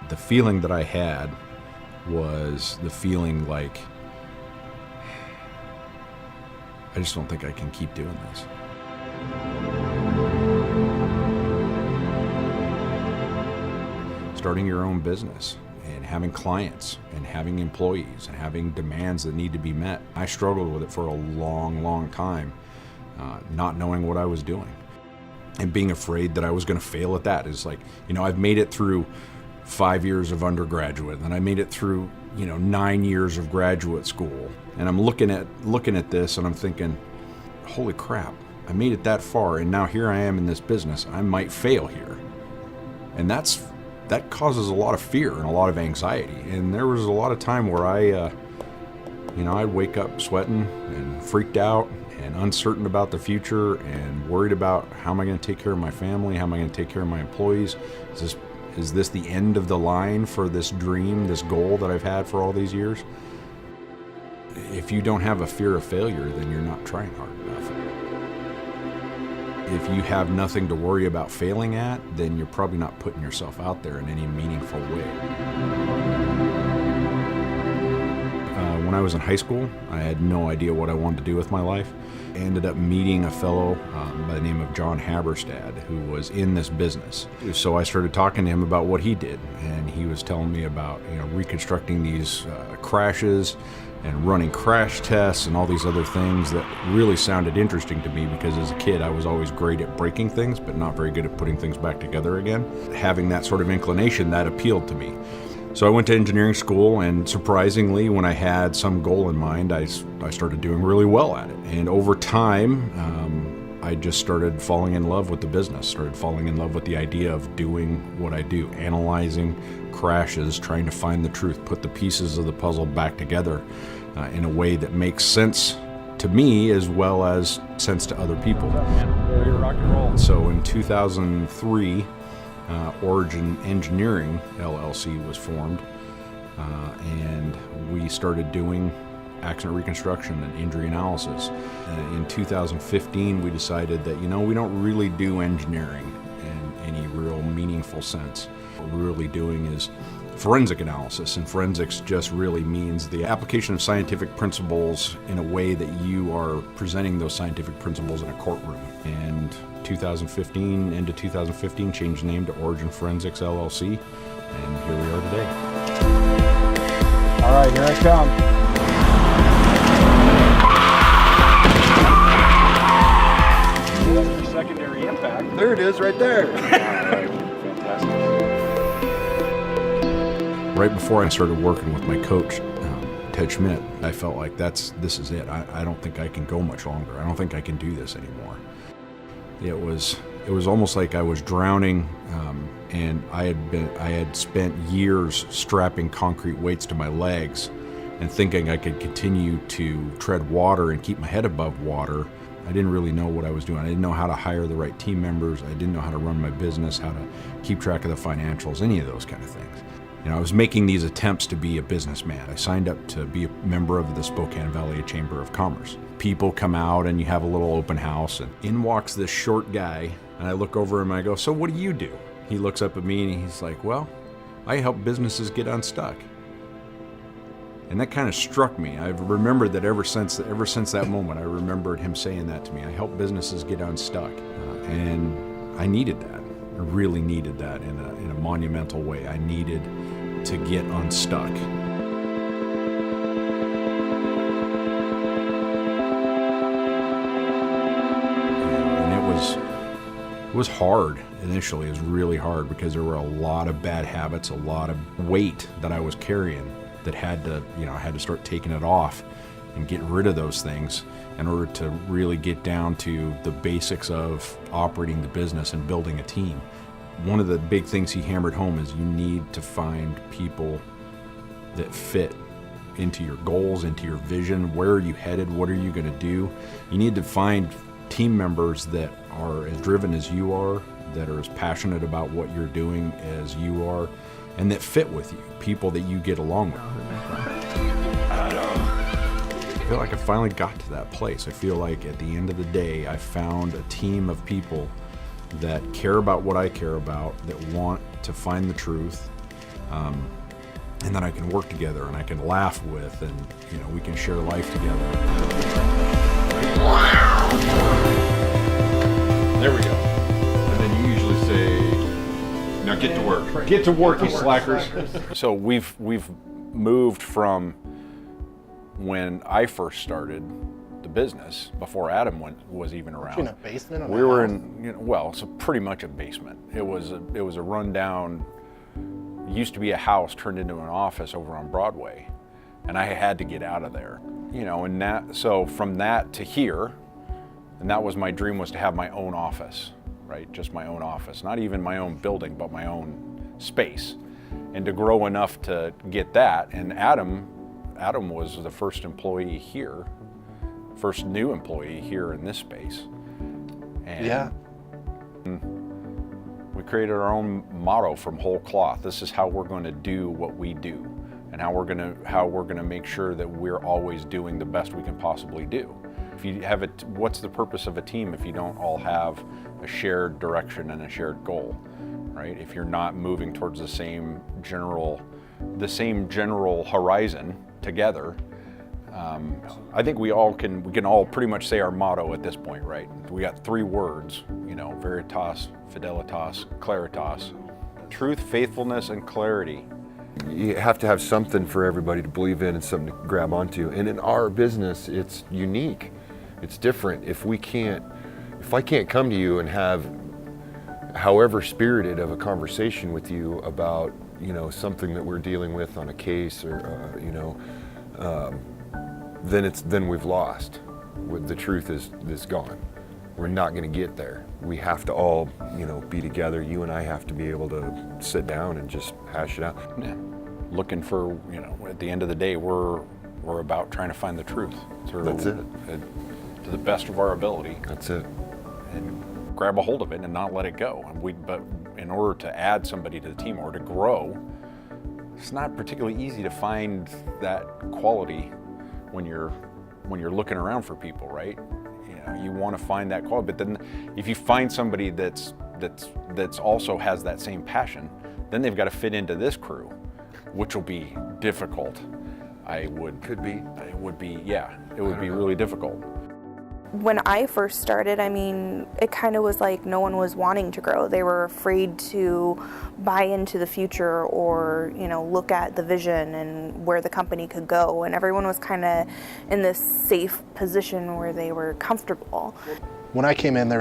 The feeling that I had was the feeling like, I just don't think I can keep doing this. Starting your own business and having clients and having employees and having demands that need to be met. I struggled with it for a long, long time, not knowing what I was doing and being afraid that I was going to fail at that. Is like, I've made it through 5 years of undergraduate, and I made it through, 9 years of graduate school. And I'm looking at this and I'm thinking, holy crap, I made it that far, and now here I am in this business. I might fail here. And that causes a lot of fear and a lot of anxiety. And there was a lot of time where I'd wake up sweating and freaked out and uncertain about the future and worried about how am I going to take care of my family, how am I going to take care of my employees? Is this the end of the line for this dream, this goal that I've had for all these years? If you don't have a fear of failure, then you're not trying hard enough. If you have nothing to worry about failing at, then you're probably not putting yourself out there in any meaningful way. When I was in high school, I had no idea what I wanted to do with my life. I ended up meeting a fellow by the name of John Haberstad, who was in this business. So I started talking to him about what he did, and he was telling me about reconstructing these crashes and running crash tests and all these other things that really sounded interesting to me, because as a kid I was always great at breaking things but not very good at putting things back together again. Having that sort of inclination, that appealed to me. So I went to engineering school, and surprisingly, when I had some goal in mind, I started doing really well at it. And over time, I just started falling in love with the business, started falling in love with the idea of doing what I do, analyzing crashes, trying to find the truth, put the pieces of the puzzle back together in a way that makes sense to me as well as sense to other people. Rock and roll. So in 2003, Origin Engineering LLC was formed, and we started doing accident reconstruction and injury analysis. In 2015, we decided that, we don't really do engineering in any real meaningful sense. What we're really doing is forensic analysis, and forensics just really means the application of scientific principles in a way that you are presenting those scientific principles in a courtroom. And 2015, into 2015, changed the name to Origin Forensics LLC, and here we are today. All right, here I come. Secondary impact. There it is, right there. Fantastic. Right before I started working with my coach, Ted Schmidt, I felt like this is it. I don't think I can go much longer. I don't think I can do this anymore. It was almost like I was drowning, and I had spent years strapping concrete weights to my legs and thinking I could continue to tread water and keep my head above water. I didn't really know what I was doing. I didn't know how to hire the right team members. I didn't know how to run my business, how to keep track of the financials, any of those kind of things. I was making these attempts to be a businessman. I signed up to be a member of the Spokane Valley Chamber of Commerce. People come out and you have a little open house, and in walks this short guy, and I look over him and I go, "So what do you do?" He looks up at me and he's like, "Well, I help businesses get unstuck." And that kind of struck me. I've remembered that ever since that moment. I remembered him saying that to me. I help businesses get unstuck, and I needed that. I really needed that in a monumental way. I needed to get unstuck. And it was hard initially. It was really hard because there were a lot of bad habits, a lot of weight that I was carrying that I had to start taking it off and get rid of those things in order to really get down to the basics of operating the business and building a team. One of the big things he hammered home is you need to find people that fit into your goals, into your vision. Where are you headed? What are you going to do? You need to find team members that are as driven as you are, that are as passionate about what you're doing as you are, and that fit with you, people that you get along with. I feel like I finally got to that place. I feel like at the end of the day, I found a team of people that care about what I care about, that want to find the truth, and that I can work together and I can laugh with, and we can share life together. There we go. And then you usually say, now get to work. Get to work, you slackers. So we've moved from when I first started the business, before Adam was even around. In a basement? We were in, well, so pretty much a basement. It was a rundown, used to be a house turned into an office over on Broadway, and I had to get out of there. And so from that to here, and that was my dream, was to have my own office, right? Just my own office, not even my own building, but my own space, and to grow enough to get that. And Adam was the first employee here, first new employee here in this space. And yeah. We created our own motto from whole cloth. This is how we're going to do what we do, and how we're going to make sure that we're always doing the best we can possibly do. If you have it, what's the purpose of a team if you don't all have a shared direction and a shared goal, right? If you're not moving towards the same general horizon together. I think we can all pretty much say our motto at this point, right? We got 3 words, veritas, fidelitas, claritas. Truth, faithfulness, and clarity. You have to have something for everybody to believe in and something to grab onto. And in our business, it's unique. It's different. If I can't come to you and have however spirited of a conversation with you about, something that we're dealing with on a case, or, then we've lost. The truth is gone. We're not going to get there. We have to all, be together. You and I have to be able to sit down and just hash it out. Yeah. Looking for, at the end of the day, we're about trying to find the truth. That's it. To the best of our ability. That's it. And grab a hold of it and not let it go. But in order to add somebody to the team or to grow, it's not particularly easy to find that quality when you're looking around for people, right? You want to find that quality, but then if you find somebody that's also has that same passion, then they've got to fit into this crew, which will be difficult. It would be really difficult. When I first started, it kind of was like no one was wanting to grow. They were afraid to buy into the future or, look at the vision and where the company could go. And everyone was kind of in this safe position where they were comfortable. When I came in,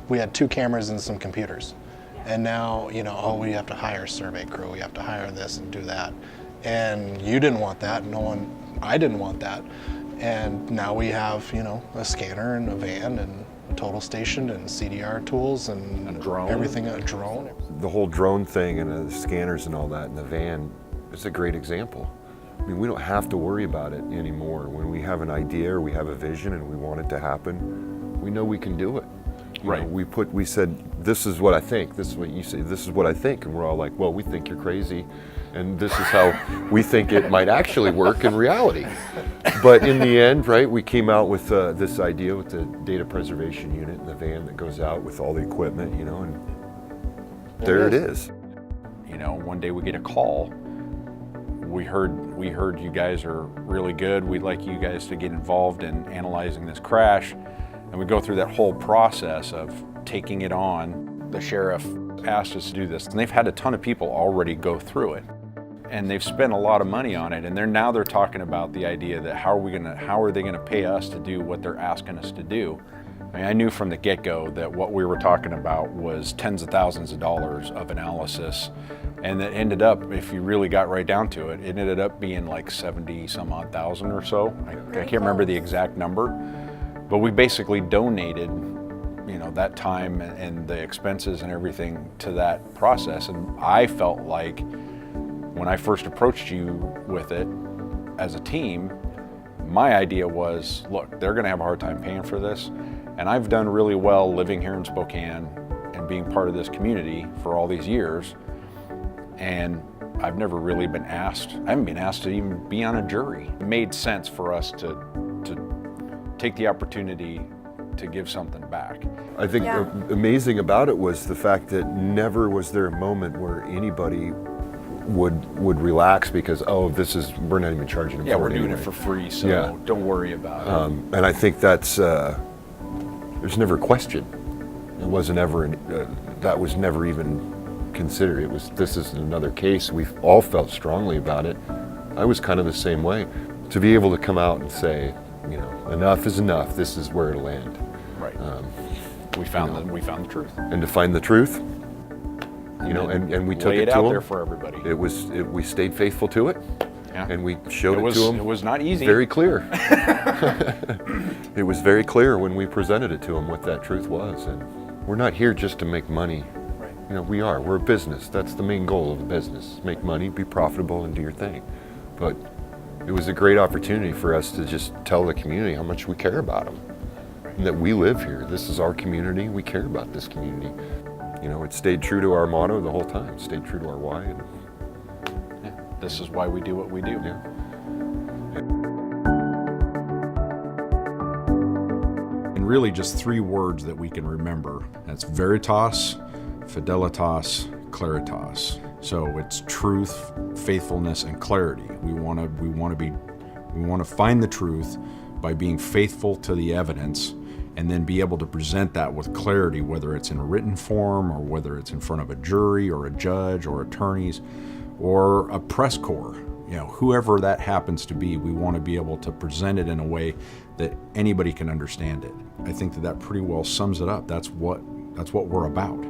we had 2 cameras and some computers. And now, we have to hire a survey crew. We have to hire this and do that. And you didn't want that. I didn't want that. And now we have, a scanner and a van and a total station and CDR tools and a drone. Everything, a drone. The whole drone thing and the scanners and all that in the van is a great example. We don't have to worry about it anymore. When we have an idea or we have a vision and we want it to happen, we know we can do it. Right. We said, this is what I think, this is what you say, this is what I think. And we're all like, well, we think you're crazy. And this is how we think it might actually work in reality. But in the end, right, we came out with this idea with the data preservation unit in the van that goes out with all the equipment, and there it is. One day we get a call. We heard you guys are really good. We'd like you guys to get involved in analyzing this crash. And we go through that whole process of taking it on. The sheriff asked us to do this, and they've had a ton of people already go through it. And they've spent a lot of money on it, and now they're talking about the idea that how are they gonna pay us to do what they're asking us to do? I knew from the get-go that what we were talking about was tens of thousands of dollars of analysis, and that ended up, if you really got right down to it, it ended up being like 70 some odd thousand or so. I can't remember the exact number, but we basically donated that time and the expenses and everything to that process. And I felt like when I first approached you with it as a team, my idea was, look, they're gonna have a hard time paying for this. And I've done really well living here in Spokane and being part of this community for all these years. And I've never really been asked, I haven't been asked to even be on a jury. It made sense for us to take the opportunity to give something back. I think amazing about it was the fact that never was there a moment where anybody would relax because, oh, we're not even charging them Yeah, for we're it doing anyway. it for free, so Yeah. don't worry about it. And I think that's, there's never a question. It wasn't ever, that was never even considered. This is another case. We've all felt strongly about it. I was kind of the same way. To be able to come out and say, enough is enough, this is where it'll end. Right. We found the truth. And to find the truth, and we took Lay it it to out them. there for everybody. We stayed faithful to it, Yeah. and we showed it to them. It was not easy. Very clear. It was very clear when we presented it to them what that truth was. And we're not here just to make money. Right. We're a business. That's the main goal of a business. Make money, be profitable, and do your thing. But it was a great opportunity for us to just tell the community how much we care about them. And that we live here. This is our community. We care about this community. It stayed true to our motto the whole time. It stayed true to our why. And, Yeah. This is why we do what we do. yeah. And really just 3 words that we can remember. That's veritas, fidelitas, claritas. So it's truth, faithfulness, and clarity. We want to find the truth by being faithful to the evidence, and then be able to present that with clarity, whether it's in a written form or whether it's in front of a jury or a judge or attorneys or a press corps. Whoever that happens to be, we want to be able to present it in a way that anybody can understand it. I think that pretty well sums it up. That's what we're about.